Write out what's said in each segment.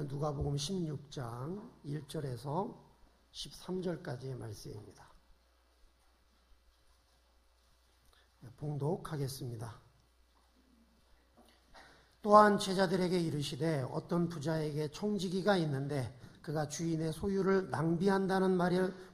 누가복음 16장 1절에서 13절까지의 말씀입니다. 봉독하겠습니다. 또한 제자들에게 이르시되 어떤 부자에게 청지기가 있는데 그가 주인의 소유를 낭비한다는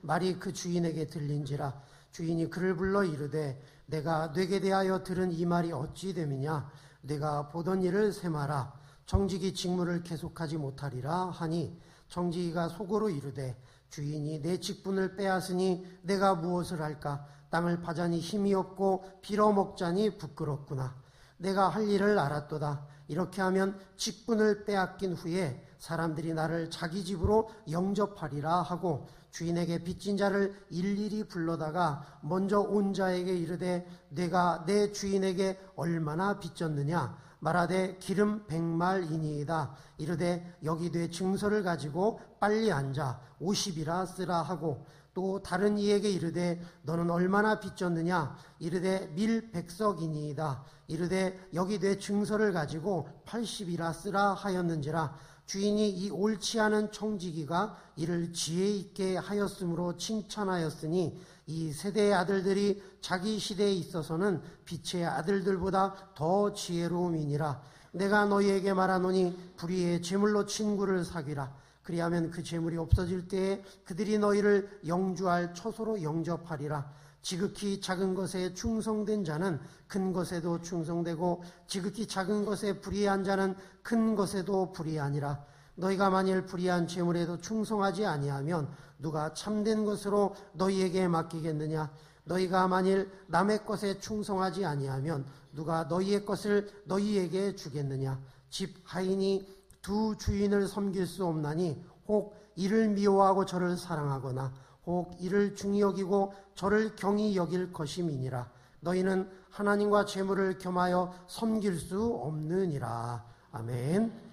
말이 그 주인에게 들린지라. 주인이 그를 불러 이르되 내가 뇌게 대하여 들은 이 말이 어찌 됨이냐. 내가 보던 일을 세마라. 청지기 직무를 계속하지 못하리라 하니 청지기가 속으로 이르되 주인이 내 직분을 빼앗으니 내가 무엇을 할까. 땅을 파자니 힘이 없고 빌어먹자니 부끄럽구나. 내가 할 일을 알았도다. 이렇게 하면 직분을 빼앗긴 후에 사람들이 나를 자기 집으로 영접하리라 하고 주인에게 빚진 자를 일일이 불러다가 먼저 온 자에게 이르되 내가 내 주인에게 얼마나 빚졌느냐. 말하되 기름 100말이니이다. 이르되 여기 내 증서를 가지고 빨리 앉아 50이라 쓰라 하고 또 다른 이에게 이르되 너는 얼마나 빚졌느냐. 이르되 밀 100석이니이다. 이르되 여기 내 증서를 가지고 80이라 쓰라 하였는지라. 주인이 이 옳지 않은 청지기가 이를 지혜 있게 하였으므로 칭찬하였으니 이 세대의 아들들이 자기 시대에 있어서는 빛의 아들들보다 더 지혜로움이니라. 내가 너희에게 말하노니 불의의 재물로 친구를 사귀라. 그리하면 그 재물이 없어질 때에 그들이 너희를 영주할 처소로 영접하리라. 지극히 작은 것에 충성된 자는 큰 것에도 충성되고 지극히 작은 것에 불의한 자는 큰 것에도 불의하니라. 너희가 만일 불의한 재물에도 충성하지 아니하면 누가 참된 것으로 너희에게 맡기겠느냐. 너희가 만일 남의 것에 충성하지 아니하면 누가 너희의 것을 너희에게 주겠느냐. 집 하인이 두 주인을 섬길 수 없나니 혹 이를 미워하고 저를 사랑하거나 혹 이를 중히 여기고 저를 경히 여길 것임이니라. 너희는 하나님과 재물을 겸하여 섬길 수 없느니라. 아멘.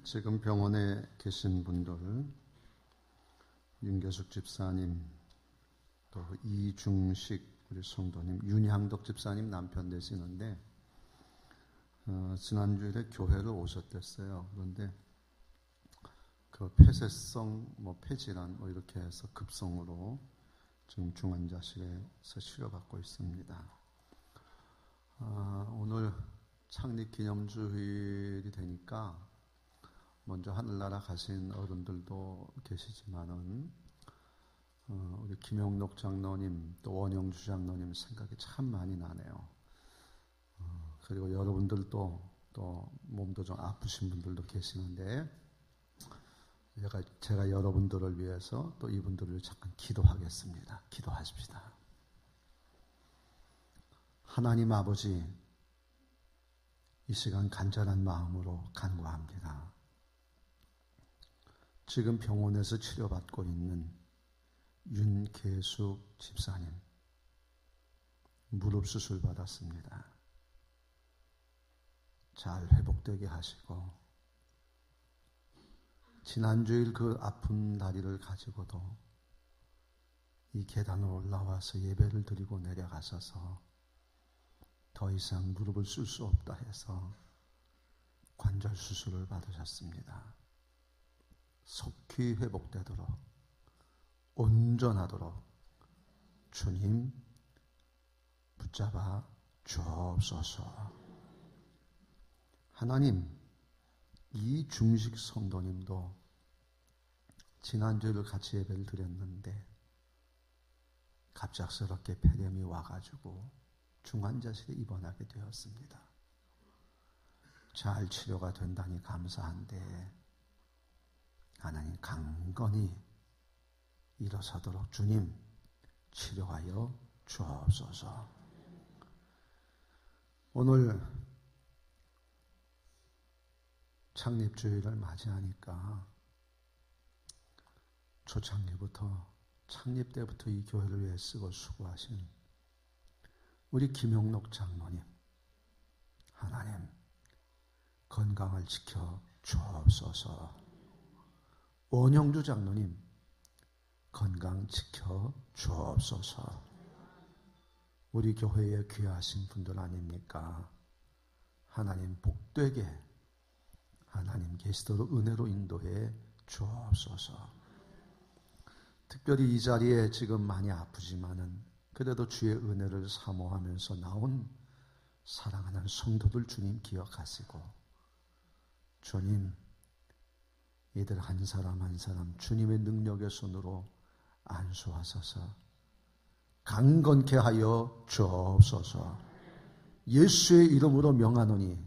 지금 병원에 계신 분들, 윤계숙 집사님, 또 이중식 우리 성도님, 윤향덕 집사님 남편 되시는데 지난주에 교회를 오셨댔어요. 그런데 그 폐쇄성 폐질환 이렇게 해서 급성으로 지금 중환자실에서 치료받고 있습니다. 오늘 창립기념주일이 되니까 먼저 하늘나라 가신 어른들도 계시지만은 우리 김영록 장로님 또 원영주 장로님 생각이 참 많이 나네요. 그리고 여러분들도 또 몸도 좀 아프신 분들도 계시는데 제가 여러분들을 위해서 또 이분들을 잠깐 기도하겠습니다. 기도하십시다. 하나님 아버지, 이 시간 간절한 마음으로 간구합니다. 지금 병원에서 치료받고 있는 윤계숙 집사님, 무릎 수술 받았습니다. 잘 회복되게 하시고 지난주일 그 아픈 다리를 가지고도 이 계단을 올라와서 예배를 드리고 내려가셔서 더 이상 무릎을 쓸 수 없다 해서 관절 수술을 받으셨습니다. 속히 회복되도록 온전하도록 주님 붙잡아 주옵소서. 하나님, 이 중식 성도님도 지난주를 같이 예배를 드렸는데 갑작스럽게 폐렴이 와가지고 중환자실에 입원하게 되었습니다. 잘 치료가 된다니 감사한데 하나님 강건히 일어서도록 주님 치료하여 주옵소서. 오늘 창립주일을 맞이하니까 초창기부터 창립 때부터 이 교회를 위해 쓰고 수고하신 우리 김영록 장로님, 하나님 건강을 지켜 주옵소서. 원영주 장로님 건강 지켜 주옵소서. 우리 교회에 귀하신 분들 아닙니까? 하나님 복되게 하나님 계시도록 은혜로 인도해 주옵소서. 특별히 이 자리에 지금 많이 아프지만은 그래도 주의 은혜를 사모하면서 나온 사랑하는 성도들 주님 기억하시고, 주님 이들 한 사람 한 사람 주님의 능력의 손으로 안수하소서. 강건케 하여 주옵소서. 예수의 이름으로 명하노니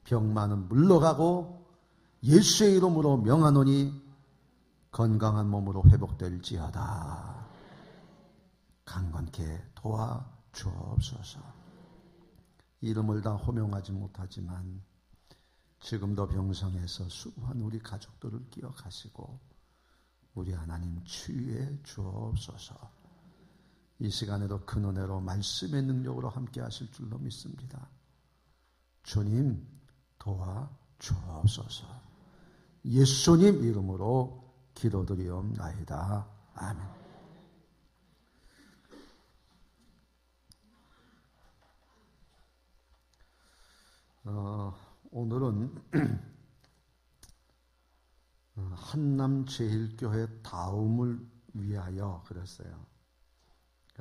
병만은 물러가고, 예수의 이름으로 명하노니 건강한 몸으로 회복될지어다. 강건케 도와 주옵소서. 이름을 다 호명하지 못하지만 지금도 병상에서 수고한 우리 가족들을 기억하시고 우리 하나님 치유해 주옵소서. 이 시간에도 큰 은혜로 말씀의 능력으로 함께 하실 줄로 믿습니다. 주님 도와 주옵소서. 예수님 이름으로 기도드리옵나이다. 아멘. 오늘은 한남제일교회 다음을 위하여 그랬어요.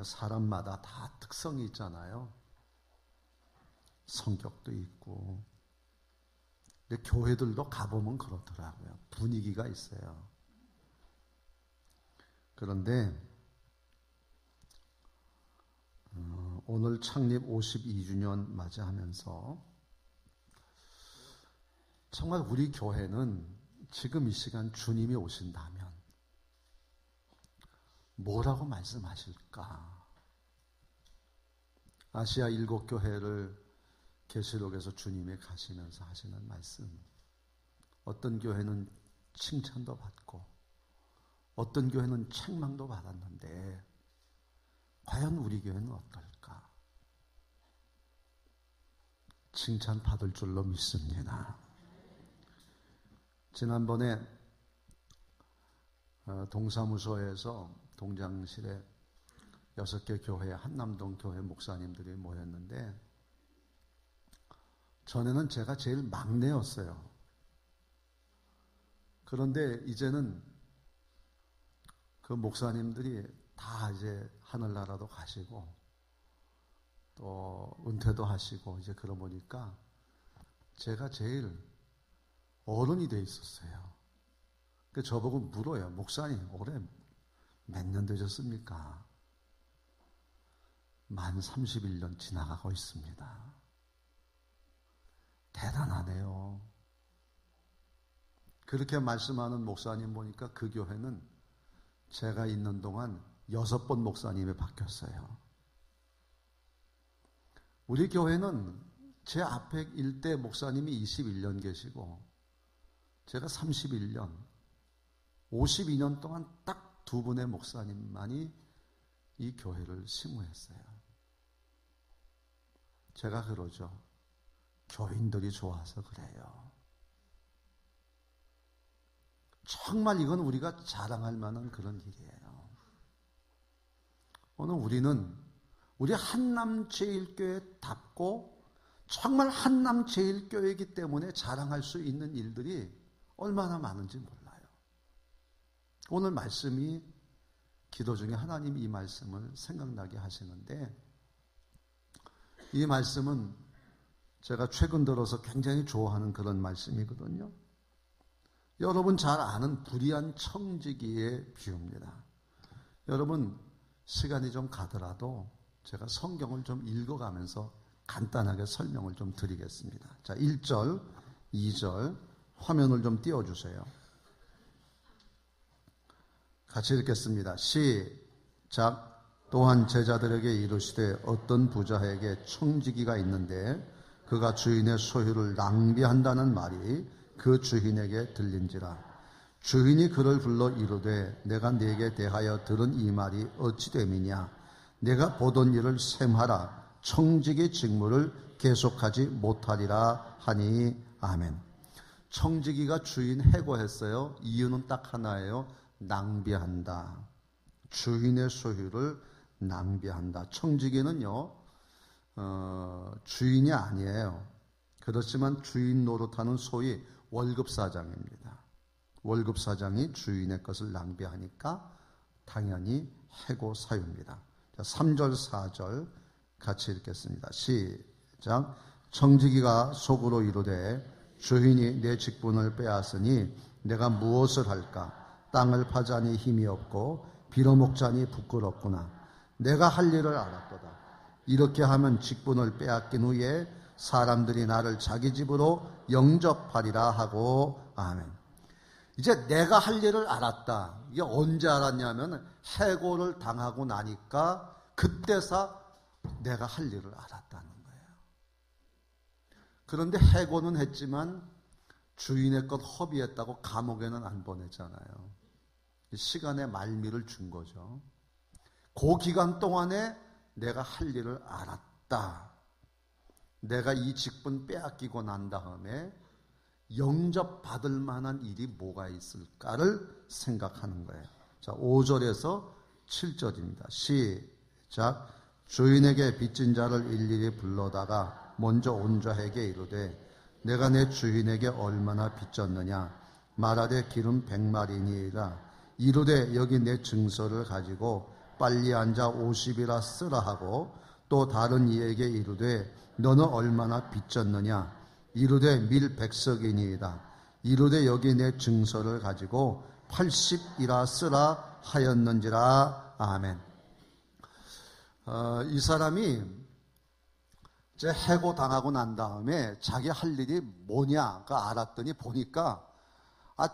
사람마다 다 특성이 있잖아요. 성격도 있고. 근데 교회들도 가보면 그렇더라고요. 분위기가 있어요. 그런데 오늘 창립 52주년 맞이하면서 정말 우리 교회는 지금 이 시간 주님이 오신다면 뭐라고 말씀하실까? 아시아 7교회를 계시록에서 주님이 가시면서 하시는 말씀, 어떤 교회는 칭찬도 받고 어떤 교회는 책망도 받았는데 과연 우리 교회는 어떨까? 칭찬받을 줄로 믿습니다. 지난번에 동사무소에서 동장실에 6개 교회, 한남동 교회 목사님들이 모였는데 전에는 제가 제일 막내였어요. 그런데 이제는 그 목사님들이 다 이제 하늘나라도 가시고 또 은퇴도 하시고 이제 그러고 보니까 제가 제일 어른이 돼 있었어요. 그 저보고 물어요. 목사님 올해 몇 년 되셨습니까? 만 31년 지나가고 있습니다. 대단하네요. 그렇게 말씀하는 목사님 보니까 그 교회는 제가 있는 동안 6번 목사님이 바뀌었어요. 우리 교회는 제 앞에 일대 목사님이 21년 계시고 제가 31년, 52년 동안 딱 2분의 목사님만이 이 교회를 심우했어요. 제가 그러죠. 교인들이 좋아서 그래요. 정말 이건 우리가 자랑할 만한 그런 일이에요. 오늘 우리는 우리 한남제일교회답고 정말 한남제일교회이기 때문에 자랑할 수 있는 일들이 얼마나 많은지 몰라요. 오늘 말씀이 기도 중에 하나님이 이 말씀을 생각나게 하시는데 이 말씀은 제가 최근 들어서 굉장히 좋아하는 그런 말씀이거든요. 여러분 잘 아는 불의한 청지기의 비유입니다. 여러분 시간이 좀 가더라도 제가 성경을 좀 읽어가면서 간단하게 설명을 좀 드리겠습니다. 자, 1절, 2절 화면을 좀 띄워주세요. 같이 읽겠습니다. 시작. 또한 제자들에게 이르시되 어떤 부자에게 청지기가 있는데 그가 주인의 소유를 낭비한다는 말이 그 주인에게 들린지라. 주인이 그를 불러 이르되 내가 네게 대하여 들은 이 말이 어찌 됨이냐. 내가 보던 일을 셈하라. 청지기 직무를 계속하지 못하리라 하니. 아멘. 청지기가 주인 해고했어요. 이유는 딱 하나예요. 낭비한다. 주인의 소유를 낭비한다. 청지기는요, 주인이 아니에요. 그렇지만 주인 노릇하는 소위 월급사장입니다. 월급사장이 주인의 것을 낭비하니까 당연히 해고 사유입니다. 3절 4절 같이 읽겠습니다. 시작. 청지기가 속으로 이르되 주인이 내 직분을 빼앗으니 내가 무엇을 할까? 땅을 파자니 힘이 없고 빌어먹자니 부끄럽구나. 내가 할 일을 알았도다. 이렇게 하면 직분을 빼앗긴 후에 사람들이 나를 자기 집으로 영접하리라 하고. 아멘. 이제 내가 할 일을 알았다. 이게 언제 알았냐면 해고를 당하고 나니까 그때서 내가 할 일을 알았다는 거예요. 그런데 해고는 했지만 주인의 것 허비했다고 감옥에는 안 보냈잖아요. 시간의 말미를 준 거죠. 그 기간 동안에 내가 할 일을 알았다. 내가 이 직분 빼앗기고 난 다음에 영접받을 만한 일이 뭐가 있을까를 생각하는 거예요. 자, 5절에서 7절입니다. 시작. 주인에게 빚진 자를 일일이 불러다가 먼저 온 자에게 이르되 내가 내 주인에게 얼마나 빚졌느냐 말하되 기름 100마리니이다. 이르되 여기 내 증서를 가지고 빨리 앉아 50이라 쓰라 하고 또 다른 이에게 이르되 너는 얼마나 빚졌느냐 이르되 밀 100석이니이다. 이르되 여기 내 증서를 가지고 80이라 쓰라 하였는지라. 아멘. 이 사람이 이제 해고 당하고 난 다음에 자기 할 일이 뭐냐가 알았더니 보니까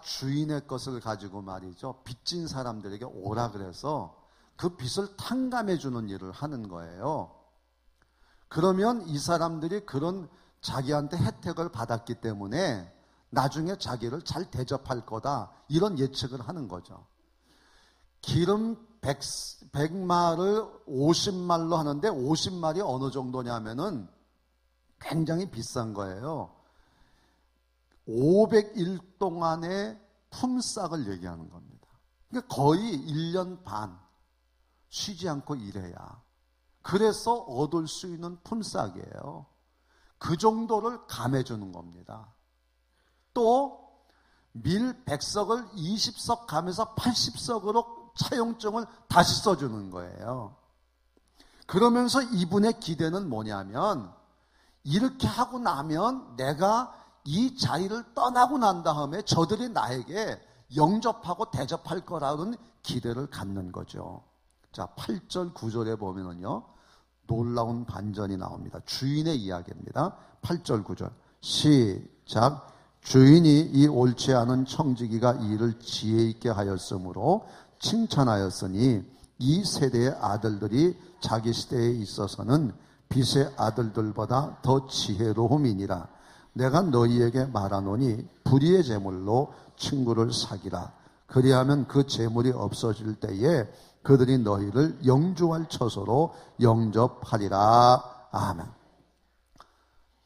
주인의 것을 가지고 말이죠. 빚진 사람들에게 오라 그래서 그 빚을 탕감해 주는 일을 하는 거예요. 그러면 이 사람들이 그런 자기한테 혜택을 받았기 때문에 나중에 자기를 잘 대접할 거다. 이런 예측을 하는 거죠. 기름 100말을 50말로 하는데 50말이 어느 정도냐면은 굉장히 비싼 거예요. 500일 동안의 품삯을 얘기하는 겁니다. 그러니까 거의 1년 반 쉬지 않고 일해야 그래서 얻을 수 있는 품삯이에요. 그 정도를 감해주는 겁니다. 또 밀 100석을 20석 감해서 80석으로 차용증을 다시 써주는 거예요. 그러면서 이분의 기대는 뭐냐면 이렇게 하고 나면 내가 이 자리를 떠나고 난 다음에 저들이 나에게 영접하고 대접할 거라는 기대를 갖는 거죠. 자, 8절 9절에 보면은요 놀라운 반전이 나옵니다. 주인의 이야기입니다. 8절 9절 시작. 주인이 이 옳지 않은 청지기가 일을 지혜 있게 하였으므로 칭찬하였으니 이 세대의 아들들이 자기 시대에 있어서는 빛의 아들들보다 더 지혜로움이니라. 내가 너희에게 말하노니 불의의 제물로 친구를 사기라. 그리하면 그 제물이 없어질 때에 그들이 너희를 영주할 처소로 영접하리라. 아멘.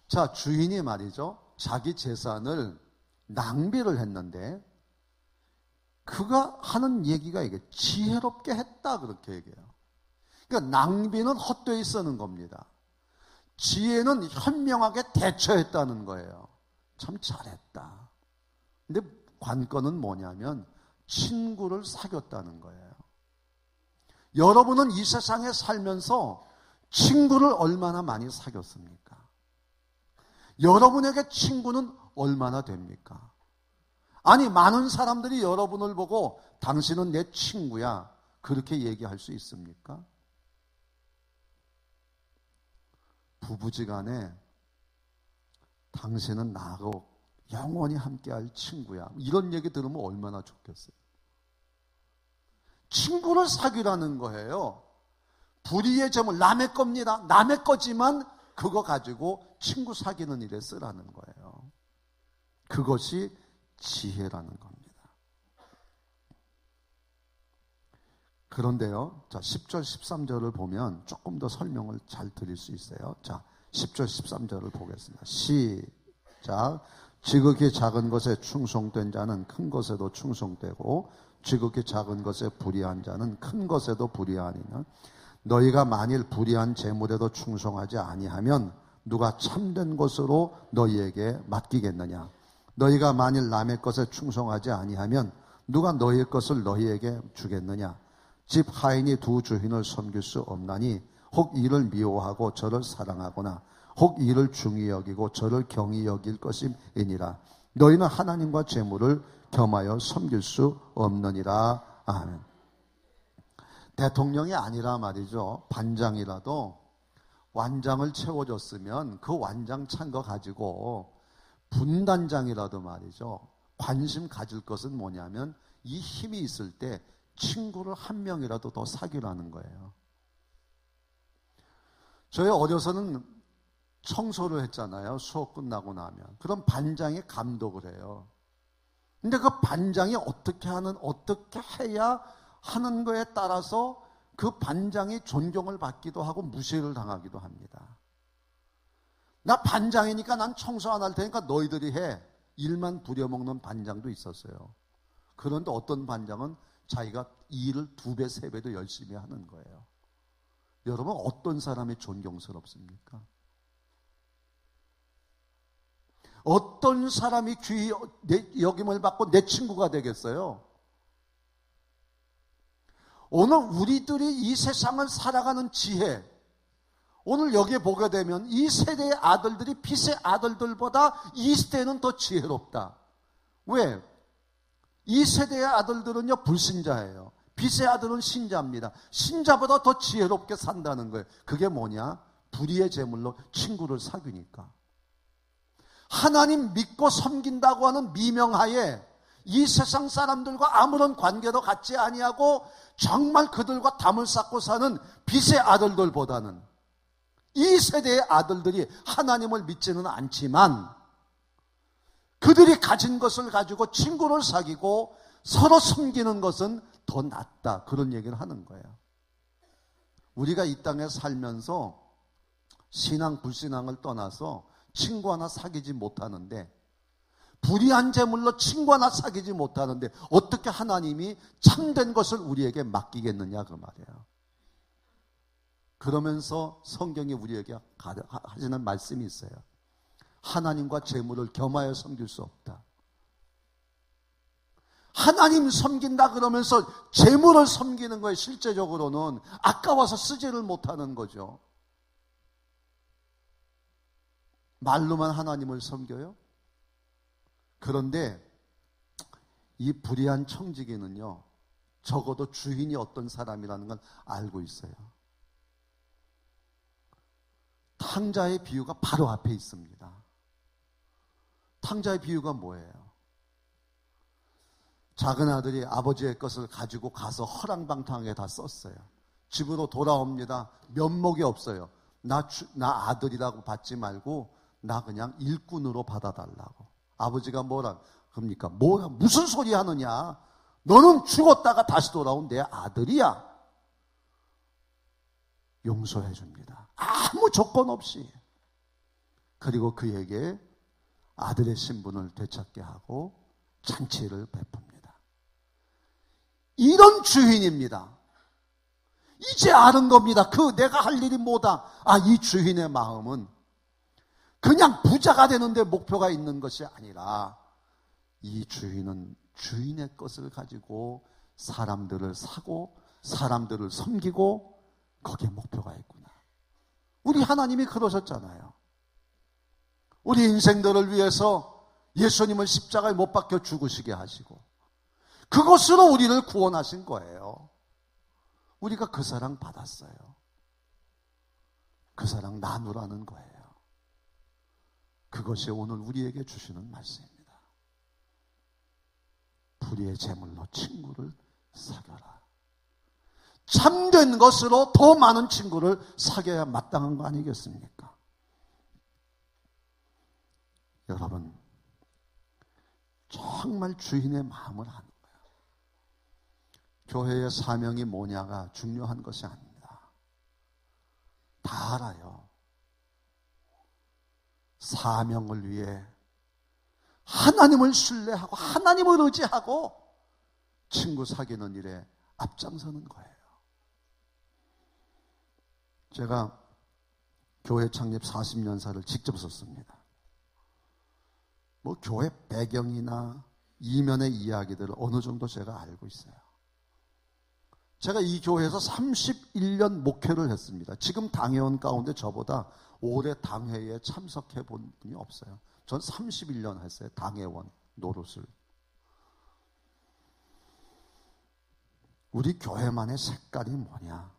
자, 주인이 말이죠. 자기 재산을 낭비를 했는데 그가 하는 얘기가 이게 지혜롭게 했다 그렇게 얘기해요. 그러니까 낭비는 헛되이 쓰는 겁니다. 지혜는 현명하게 대처했다는 거예요. 참 잘했다. 근데 관건은 뭐냐면 친구를 사귀었다는 거예요. 여러분은 이 세상에 살면서 친구를 얼마나 많이 사귀었습니까? 여러분에게 친구는 얼마나 됩니까? 아니, 많은 사람들이 여러분을 보고 당신은 내 친구야 그렇게 얘기할 수 있습니까? 부부지간에 당신은 나하고 영원히 함께할 친구야 이런 얘기 들으면 얼마나 좋겠어요. 친구를 사귀라는 거예요. 불의의 제물 남의 겁니다. 남의 거지만 그거 가지고 친구 사귀는 일에 쓰라는 거예요. 그것이 지혜라는 겁니다. 그런데요, 자, 10절, 13절을 보면 조금 더 설명을 잘 드릴 수 있어요. 자, 10절, 13절을 보겠습니다. 시작. 지극히 작은 것에 충성된 자는 큰 것에도 충성되고 지극히 작은 것에 불의한 자는 큰 것에도 불의하니라. 너희가 만일 불의한 재물에도 충성하지 아니하면 누가 참된 것으로 너희에게 맡기겠느냐? 너희가 만일 남의 것에 충성하지 아니하면 누가 너희의 것을 너희에게 주겠느냐? 집 하인이 두 주인을 섬길 수 없나니 혹 이를 미워하고 저를 사랑하거나 혹 이를 중히 여기고 저를 경히 여길 것임이니라. 너희는 하나님과 재물을 겸하여 섬길 수 없느니라. 아멘. 대통령이 아니라 말이죠, 반장이라도 완장을 채워줬으면 그 완장 찬 거 가지고 분단장이라도 말이죠, 관심 가질 것은 뭐냐면 이 힘이 있을 때 친구를 한 명이라도 더 사귀라는 거예요. 저희 어려서는 청소를 했잖아요. 수업 끝나고 나면. 그럼 반장이 감독을 해요. 근데 그 반장이 어떻게 해야 하는 거에 따라서 그 반장이 존경을 받기도 하고 무시를 당하기도 합니다. 나 반장이니까 난 청소 안 할 테니까 너희들이 해. 일만 부려먹는 반장도 있었어요. 그런데 어떤 반장은 자기가 일을 2배, 3배도 열심히 하는 거예요. 여러분, 어떤 사람이 존경스럽습니까? 어떤 사람이 귀히 여김을 받고 내 친구가 되겠어요? 오늘 우리들이 이 세상을 살아가는 지혜, 오늘 여기에 보게 되면 이 세대의 아들들이 빛의 아들들보다 이 세대는 더 지혜롭다. 왜? 이 세대의 아들들은요, 불신자예요. 빛의 아들은 신자입니다. 신자보다 더 지혜롭게 산다는 거예요. 그게 뭐냐? 불의의 제물로 친구를 사귀니까. 하나님 믿고 섬긴다고 하는 미명하에 이 세상 사람들과 아무런 관계도 갖지 아니하고 정말 그들과 담을 쌓고 사는 빛의 아들들보다는 이 세대의 아들들이 하나님을 믿지는 않지만 그들이 가진 것을 가지고 친구를 사귀고 서로 섬기는 것은 더 낫다. 그런 얘기를 하는 거예요. 우리가 이 땅에 살면서 신앙, 불신앙을 떠나서 친구 하나 사귀지 못하는데, 불의한 재물로 친구 하나 사귀지 못하는데 어떻게 하나님이 참된 것을 우리에게 맡기겠느냐 그 말이에요. 그러면서 성경이 우리에게 하시는 말씀이 있어요. 하나님과 재물을 겸하여 섬길 수 없다. 하나님 섬긴다 그러면서 재물을 섬기는 거에 실제적으로는 아까워서 쓰지를 못하는 거죠. 말로만 하나님을 섬겨요? 그런데 이 불의한 청지기는요, 적어도 주인이 어떤 사람이라는 건 알고 있어요. 탕자의 비유가 바로 앞에 있습니다. 탕자의 비유가 뭐예요? 작은 아들이 아버지의 것을 가지고 가서 허랑방탕하게 다 썼어요. 집으로 돌아옵니다. 면목이 없어요. 나 아들이라고 받지 말고 나 그냥 일꾼으로 받아달라고. 아버지가 뭐라 그럽니까? 무슨 소리 하느냐? 너는 죽었다가 다시 돌아온 내 아들이야. 용서해 줍니다. 아무 조건 없이. 그리고 그에게 아들의 신분을 되찾게 하고 잔치를 베풉니다. 이런 주인입니다. 이제 아는 겁니다. 내가 할 일이 뭐다. 이 주인의 마음은 그냥 부자가 되는데 목표가 있는 것이 아니라 이 주인은 주인의 것을 가지고 사람들을 사고 사람들을 섬기고 거기에 목표가 있구나. 우리 하나님이 그러셨잖아요. 우리 인생들을 위해서 예수님을 십자가에 못 박혀 죽으시게 하시고 그것으로 우리를 구원하신 거예요. 우리가 그 사랑 받았어요. 그 사랑 나누라는 거예요. 그것이 오늘 우리에게 주시는 말씀입니다. 불의의 제물로 친구를 사귀어라. 참된 것으로 더 많은 친구를 사귀어야 마땅한 거 아니겠습니까? 여러분, 정말 주인의 마음을 아는 거예요. 교회의 사명이 뭐냐가 중요한 것이 아닙니다. 다 알아요. 사명을 위해 하나님을 신뢰하고 하나님을 의지하고 친구 사귀는 일에 앞장서는 거예요. 제가 교회 창립 40년사를 직접 썼습니다. 뭐 교회 배경이나 이면의 이야기들을 어느 정도 제가 알고 있어요. 제가 이 교회에서 31년 목회를 했습니다. 지금 당회원 가운데 저보다 올해 당회에 참석해 본 분이 없어요. 전 31년 했어요. 당회원 노릇을. 우리 교회만의 색깔이 뭐냐?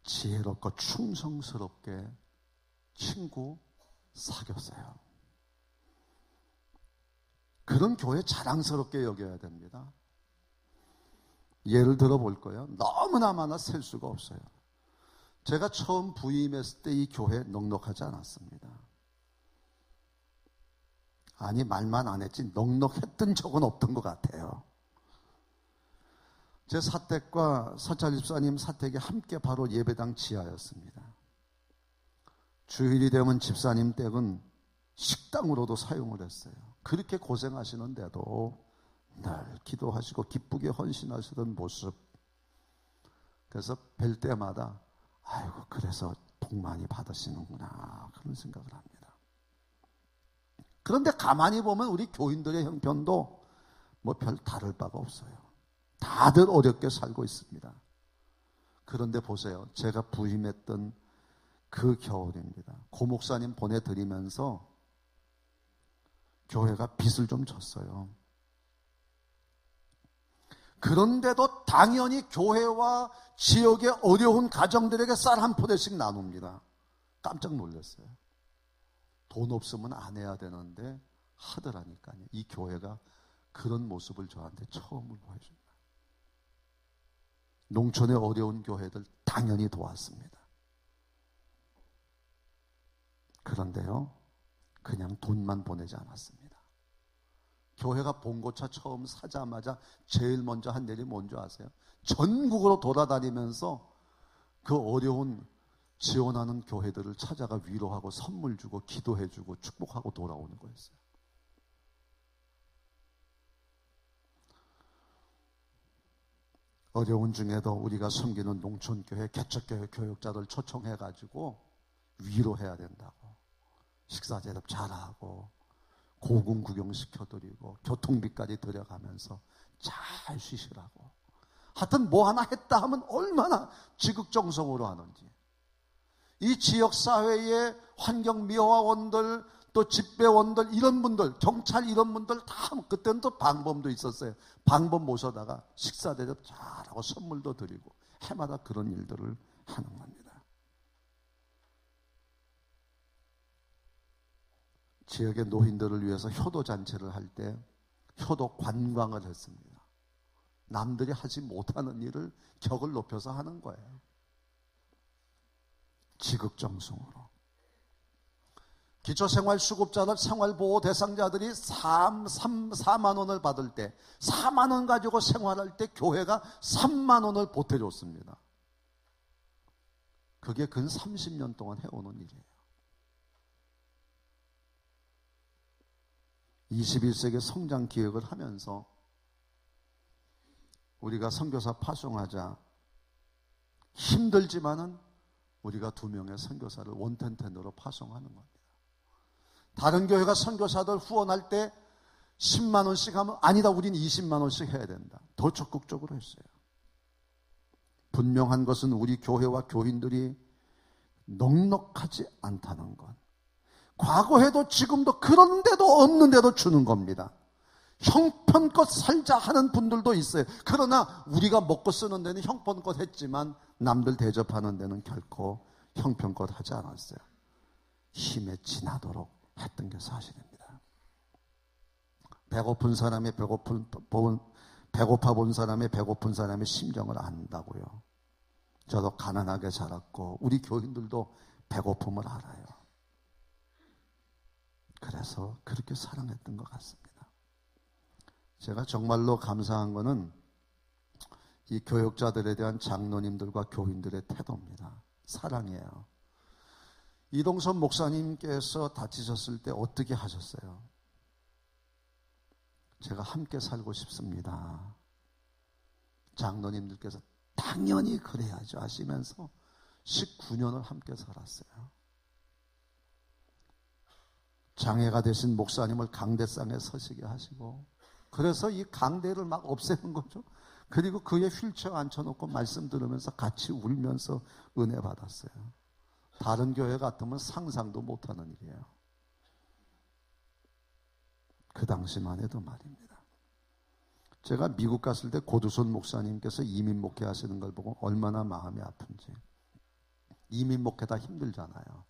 지혜롭고 충성스럽게 친구 사귀었어요. 그런 교회 자랑스럽게 여겨야 됩니다. 예를 들어 볼 거예요. 너무나 많아 셀 수가 없어요. 제가 처음 부임했을 때 이 교회 넉넉하지 않았습니다. 아니, 말만 안 했지 넉넉했던 적은 없던 것 같아요. 제 사택과 서찰 집사님 사택이 함께 바로 예배당 지하였습니다. 주일이 되면 집사님 댁은 식당으로도 사용을 했어요. 그렇게 고생하시는데도 늘 기도하시고 기쁘게 헌신하시던 모습. 그래서 뵐 때마다 아이고, 그래서 복 많이 받으시는구나, 그런 생각을 합니다. 그런데 가만히 보면 우리 교인들의 형편도 뭐 별 다를 바가 없어요. 다들 어렵게 살고 있습니다. 그런데 보세요. 제가 부임했던 그 겨울입니다. 고 목사님 보내드리면서 교회가 빚을 좀 졌어요. 그런데도 당연히 교회와 지역의 어려운 가정들에게 쌀 한 포대씩 나눕니다. 깜짝 놀랐어요. 돈 없으면 안 해야 되는데 하더라니까요. 이 교회가 그런 모습을 저한테 처음으로 보여줍니다. 농촌의 어려운 교회들 당연히 도왔습니다. 그런데요, 그냥 돈만 보내지 않았습니다. 교회가 봉고차 처음 사자마자 제일 먼저 한 일이 뭔지 아세요? 전국으로 돌아다니면서 그 어려운 지원하는 교회들을 찾아가 위로하고 선물 주고 기도해 주고 축복하고 돌아오는 거였어요. 어려운 중에도 우리가 섬기는 농촌교회, 개척교회 교육자들 초청해가지고 위로해야 된다고. 식사 대접 잘하고 고궁 구경시켜드리고 교통비까지 들여가면서 잘 쉬시라고. 하여튼 뭐 하나 했다 하면 얼마나 지극정성으로 하는지. 이 지역사회의 환경미화원들, 또 집배원들, 이런 분들, 경찰 이런 분들 다, 그때는 또 방범도 있었어요. 방범 모셔다가 식사 대접 잘하고 선물도 드리고 해마다 그런 일들을 하는 겁니다. 지역의 노인들을 위해서 효도잔치를 할 때 효도 관광을 했습니다. 남들이 하지 못하는 일을 격을 높여서 하는 거예요. 지극정성으로. 기초생활수급자들, 생활보호 대상자들이 4만 원을 받을 때 4만 원 가지고 생활할 때 교회가 3만 원을 보태줬습니다. 그게 근 30년 동안 해오는 일이에요. 21세기 성장 기획을 하면서 우리가 선교사 파송하자 힘들지만은 우리가 2명의 선교사를 원텐텐으로 파송하는 겁니다. 다른 교회가 선교사들 후원할 때 10만 원씩 하면 아니다, 우린 20만 원씩 해야 된다. 더 적극적으로 했어요. 분명한 것은 우리 교회와 교인들이 넉넉하지 않다는 것. 과거에도 지금도 그런데도 없는데도 주는 겁니다. 형편껏 살자 하는 분들도 있어요. 그러나 우리가 먹고 쓰는 데는 형편껏 했지만 남들 대접하는 데는 결코 형편껏 하지 않았어요. 힘에 지나도록 했던 게 사실입니다. 배고픈 사람이 배고파 본 사람의 배고픈 사람의 심정을 안다고요. 저도 가난하게 자랐고 우리 교인들도 배고픔을 알아요. 그래서 그렇게 사랑했던 것 같습니다. 제가 정말로 감사한 거는 이 교육자들에 대한 장로님들과 교인들의 태도입니다. 사랑이에요. 이동선 목사님께서 다치셨을 때 어떻게 하셨어요? 제가 함께 살고 싶습니다. 장로님들께서 당연히 그래야죠 하시면서 19년을 함께 살았어요. 장애가 되신 목사님을 강대상에 서시게 하시고, 그래서 이 강대를 막 없애는 거죠. 그리고 그의 휠체어 앉혀놓고 말씀 들으면서 같이 울면서 은혜 받았어요. 다른 교회 같으면 상상도 못하는 일이에요. 그 당시만 해도 말입니다. 제가 미국 갔을 때 고두손 목사님께서 이민 목회하시는 걸 보고 얼마나 마음이 아픈지. 이민 목회 다 힘들잖아요.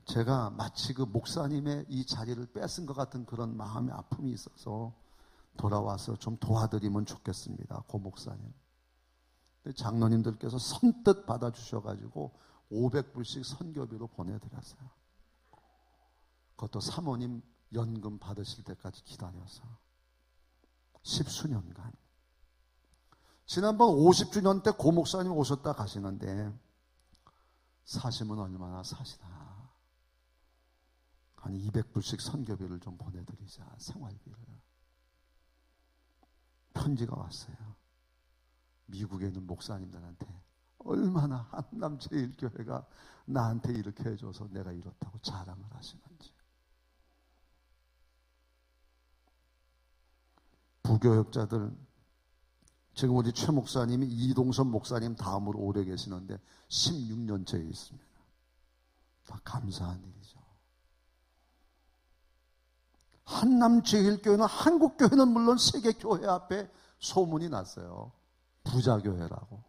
제가 마치 그 목사님의 이 자리를 뺏은 것 같은 그런 마음의 아픔이 있어서 돌아와서 좀 도와드리면 좋겠습니다. 고 목사님. 장로님들께서 선뜻 받아주셔가지고 500불씩 선교비로 보내드렸어요. 그것도 사모님 연금 받으실 때까지 기다려서 10수년간. 지난번 50주년 때 고 목사님 오셨다 가시는데 사시면 얼마나 사시나. 한 200불씩 선교비를 좀 보내드리자, 생활비를. 편지가 왔어요. 미국에 있는 목사님들한테 얼마나 한남제일교회가 나한테 이렇게 해줘서 내가 이렇다고 자랑을 하시는지. 부교역자들, 지금 우리 최 목사님이 이동선 목사님 다음으로 오래 계시는데 16년째에 있습니다. 다 감사한 일이죠. 한남제일교회는, 한국교회는 물론 세계교회 앞에 소문이 났어요. 부자교회라고.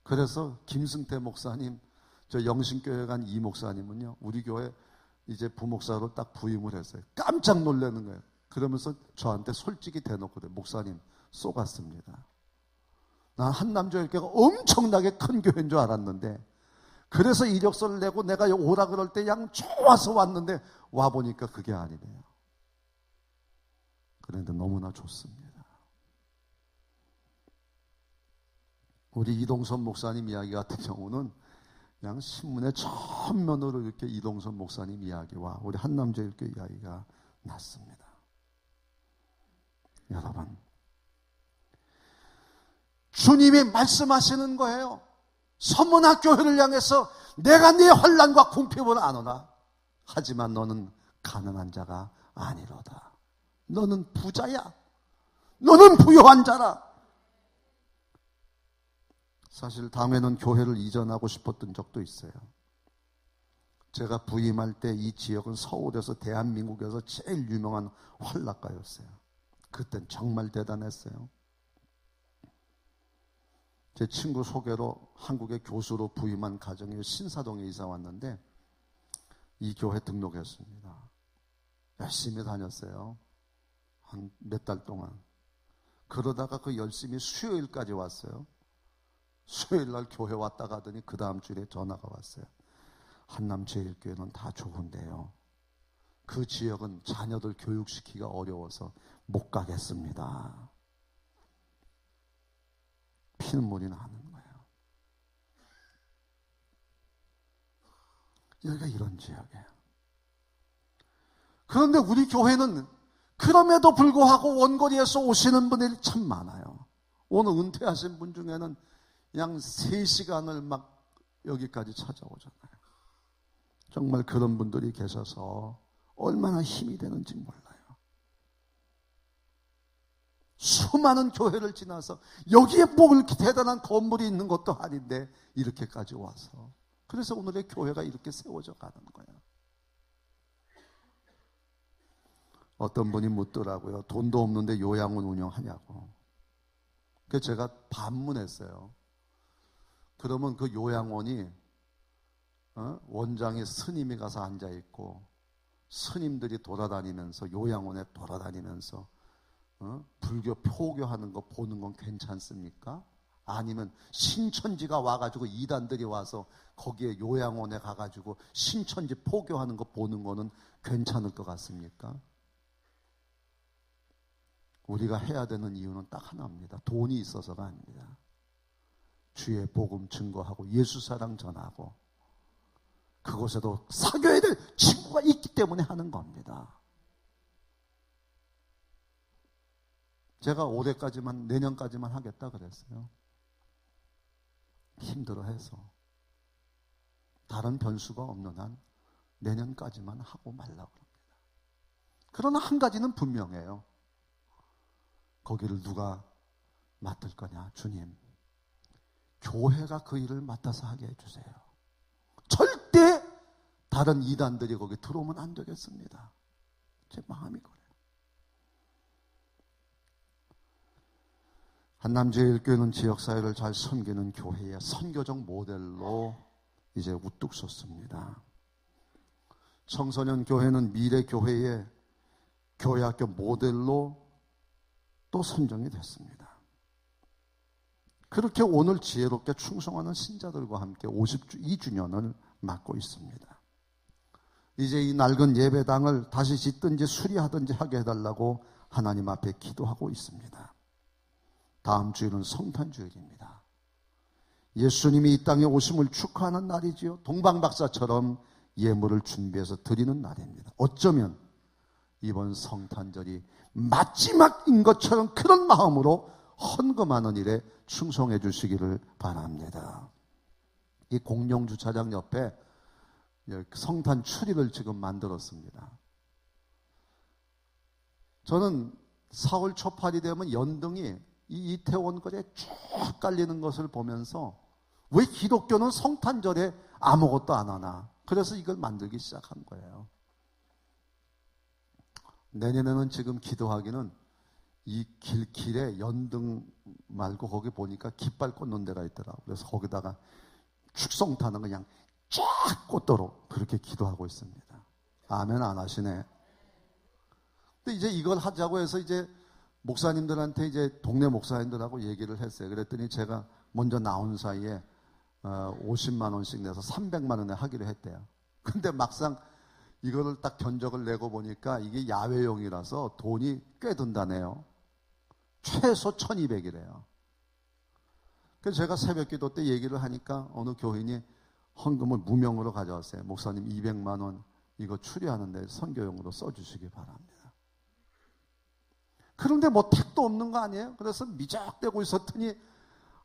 그래서 김승태 목사님, 저 영신교회 간 이 목사님은요, 우리 교회 이제 부목사로 딱 부임을 했어요. 깜짝 놀라는 거예요. 그러면서 저한테 솔직히 대놓고 그래요. 목사님, 쏘갔습니다. 난 한남제일교회가 엄청나게 큰 교회인 줄 알았는데, 그래서 이력서를 내고 내가 오라 그럴 때 양 좋아서 왔는데 와보니까 그게 아니네요. 그런데 너무나 좋습니다. 우리 이동선 목사님 이야기 같은 경우는 그냥 신문의 전면으로 이렇게 이동선 목사님 이야기와 우리 한남제일교회 이야기가 났습니다. 여러분, 주님이 말씀하시는 거예요. 선문학교회를 향해서 내가 네 환난과 궁핍을 아노라. 하지만 너는 가난한 자가 아니로다. 너는 부자야. 너는 부유한 자라. 사실 다음에는 교회를 이전하고 싶었던 적도 있어요. 제가 부임할 때 이 지역은 서울에서 대한민국에서 제일 유명한 환락가였어요. 그땐 정말 대단했어요. 제 친구 소개로 한국의 교수로 부임한 가정이 신사동에 이사 왔는데 이 교회 등록했습니다. 열심히 다녔어요. 한 몇 달 동안. 그러다가 그 열심히 수요일까지 왔어요. 수요일 날 교회 왔다 가더니 그 다음 주에 전화가 왔어요. 한남제일교회는 다 좋은데요, 그 지역은 자녀들 교육시키기가 어려워서 못 가겠습니다. 피눈물이 나는 거예요. 여기가 이런 지역이에요. 그런데 우리 교회는 그럼에도 불구하고 원거리에서 오시는 분들이 참 많아요. 오늘 은퇴하신 분 중에는 양 3시간을 막 여기까지 찾아오잖아요. 정말 그런 분들이 계셔서 얼마나 힘이 되는지 몰라요. 수많은 교회를 지나서 여기에 뭐 이렇게 대단한 건물이 있는 것도 아닌데 이렇게까지 와서, 그래서 오늘의 교회가 이렇게 세워져 가는 거예요. 어떤 분이 묻더라고요. 돈도 없는데 요양원 운영하냐고. 그래서 제가 반문했어요. 그러면 그 요양원이 원장이 스님이 가서 앉아있고 스님들이 돌아다니면서 요양원에 돌아다니면서 불교 표교하는 거 보는 건 괜찮습니까? 아니면 신천지가 와가지고 이단들이 와서 거기에 요양원에 가가지고 신천지 포교하는 거 보는 거는 괜찮을 것 같습니까? 우리가 해야 되는 이유는 딱 하나입니다. 돈이 있어서가 아닙니다. 주의 복음 증거하고 예수 사랑 전하고 그곳에도 사귀어야 될 친구가 있기 때문에 하는 겁니다. 제가 올해까지만, 내년까지만 하겠다 그랬어요. 힘들어해서. 다른 변수가 없는 한 내년까지만 하고 말라고 합니다. 그러나 한 가지는 분명해요. 거기를 누가 맡을 거냐? 주님. 교회가 그 일을 맡아서 하게 해주세요. 절대 다른 이단들이 거기 들어오면 안 되겠습니다. 제 마음이 그래요. 한남제일교회는 지역사회를 잘 섬기는 교회의 선교적 모델로 이제 우뚝 섰습니다. 청소년 교회는 미래 교회의 교회학교 모델로 또 선정이 됐습니다. 그렇게 오늘 지혜롭게 충성하는 신자들과 함께 52주년을 맞고 있습니다. 이제 이 낡은 예배당을 다시 짓든지 수리하든지 하게 해달라고 하나님 앞에 기도하고 있습니다. 다음 주일은 성탄주일입니다. 예수님이 이 땅에 오심을 축하하는 날이지요. 동방박사처럼 예물을 준비해서 드리는 날입니다. 어쩌면 이번 성탄절이 마지막인 것처럼 그런 마음으로 헌금하는 일에 충성해 주시기를 바랍니다. 이 공영주차장 옆에 성탄 추리를 지금 만들었습니다. 저는 4월 초팔이 되면 연등이 이 이태원 거리에 쭉 깔리는 것을 보면서 왜 기독교는 성탄절에 아무것도 안 하나? 그래서 이걸 만들기 시작한 거예요. 내년에는 지금 기도하기는 이 길에 연등 말고 거기 보니까 깃발 꽂는 데가 있더라고요. 그래서 거기다가 축성탄은 그냥 쫙 꽂도록 그렇게 기도하고 있습니다. 아멘 안 하시네. 근데 이제 이걸 하자고 해서 이제 목사님들한테 이제 동네 목사님들하고 얘기를 했어요. 그랬더니 제가 먼저 나온 사이에 50만 원씩 내서 300만 원에 하기로 했대요. 근데 막상 이거를 딱 견적을 내고 보니까 이게 야외용이라서 돈이 꽤 든다네요. 최소 1200이래요. 그래서 제가 새벽 기도 때 얘기를 하니까 어느 교인이 헌금을 무명으로 가져왔어요. 목사님 200만 원 이거 추리하는데 선교용으로 써주시기 바랍니다. 그런데 뭐 택도 없는 거 아니에요? 그래서 미적대고 있었더니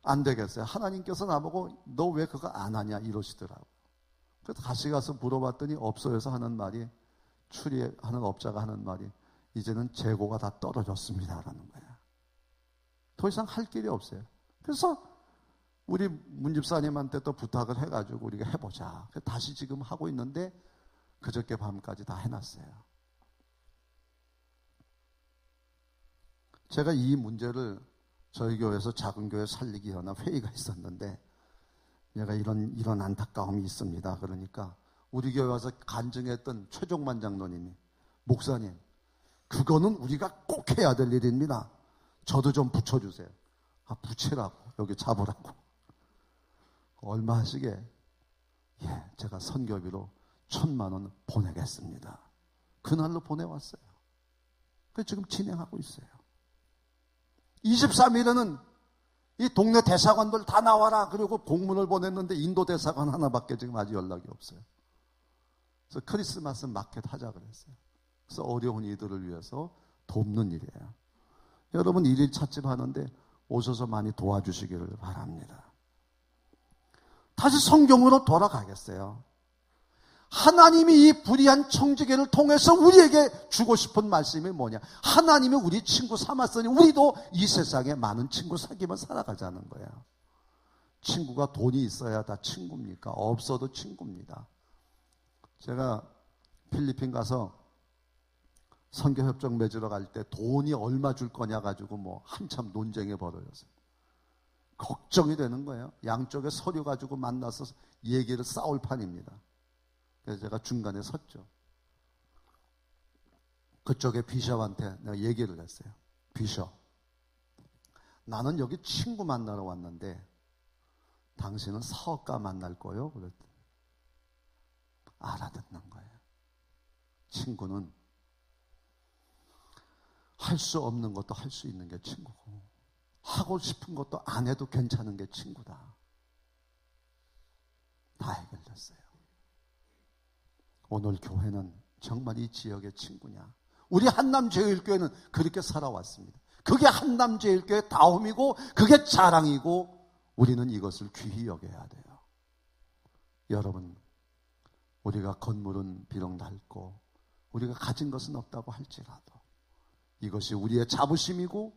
안 되겠어요. 하나님께서 나보고 너 왜 그거 안 하냐 이러시더라고요. 그래서 다시 가서 물어봤더니 업소에서 하는 말이, 추리하는 업자가 하는 말이 이제는 재고가 다 떨어졌습니다라는 거예요. 더 이상 할 길이 없어요. 그래서 우리 문집사님한테 또 부탁을 해가지고 우리가 해보자. 다시 지금 하고 있는데 그저께 밤까지 다 해놨어요. 제가 이 문제를 저희 교회에서 작은 교회 살리기 위한 회의가 있었는데 내가 이런 안타까움이 있습니다. 그러니까 우리 교회 와서 간증했던 최종만 장로님이 목사님 그거는 우리가 꼭 해야 될 일입니다. 저도 좀 붙여주세요. 아 붙이라고 여기 잡으라고. 얼마 하시게? 예, 제가 선교비로 1000만 원 보내겠습니다. 그날로 보내왔어요. 그래서 지금 진행하고 있어요. 23일에는 이 동네 대사관들 다 나와라. 그리고 공문을 보냈는데 인도 대사관 하나밖에 지금 아직 연락이 없어요. 그래서 크리스마스 마켓 하자 그랬어요. 그래서 어려운 이들을 위해서 돕는 일이에요. 여러분 일일 찻집 하는데 오셔서 많이 도와주시기를 바랍니다. 다시 성경으로 돌아가겠어요. 하나님이 이 불의한 청지기를 통해서 우리에게 주고 싶은 말씀이 뭐냐? 하나님이 우리 친구 삼았으니 우리도 이 세상에 많은 친구 사귀며 살아가자는 거예요. 친구가 돈이 있어야 다 친구입니까? 없어도 친구입니다. 제가 필리핀 가서 선교협정 맺으러 갈 때 돈이 얼마 줄 거냐 가지고 뭐 한참 논쟁이 벌어졌어요. 걱정이 되는 거예요. 양쪽에 서류 가지고 만나서 얘기를 싸울 판입니다. 그래서 제가 중간에 섰죠. 그쪽에 비숍한테 내가 얘기를 했어요. 비숍, 나는 여기 친구 만나러 왔는데 당신은 사업가 만날 거요? 그랬더니 알아듣는 거예요. 친구는 할 수 없는 것도 할 수 있는 게 친구고 하고 싶은 것도 안 해도 괜찮은 게 친구다. 다 해결됐어요. 오늘 교회는 정말 이 지역의 친구냐? 우리 한남제일교회는 그렇게 살아왔습니다. 그게 한남제일교회 다움이고 그게 자랑이고 우리는 이것을 귀히 여겨야 돼요. 여러분, 우리가 건물은 비록 낡고 우리가 가진 것은 없다고 할지라도 이것이 우리의 자부심이고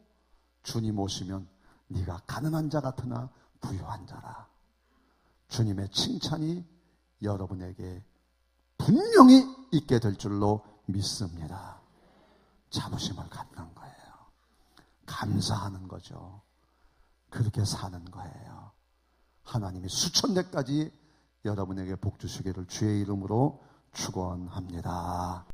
주님 오시면 네가 가난한 자 같으나 부유한 자라. 주님의 칭찬이 여러분에게 분명히 있게 될 줄로 믿습니다. 자부심을 갖는 거예요. 감사하는 거죠. 그렇게 사는 거예요. 하나님이 수천대까지 여러분에게 복 주시기를 주의 이름으로 축원합니다.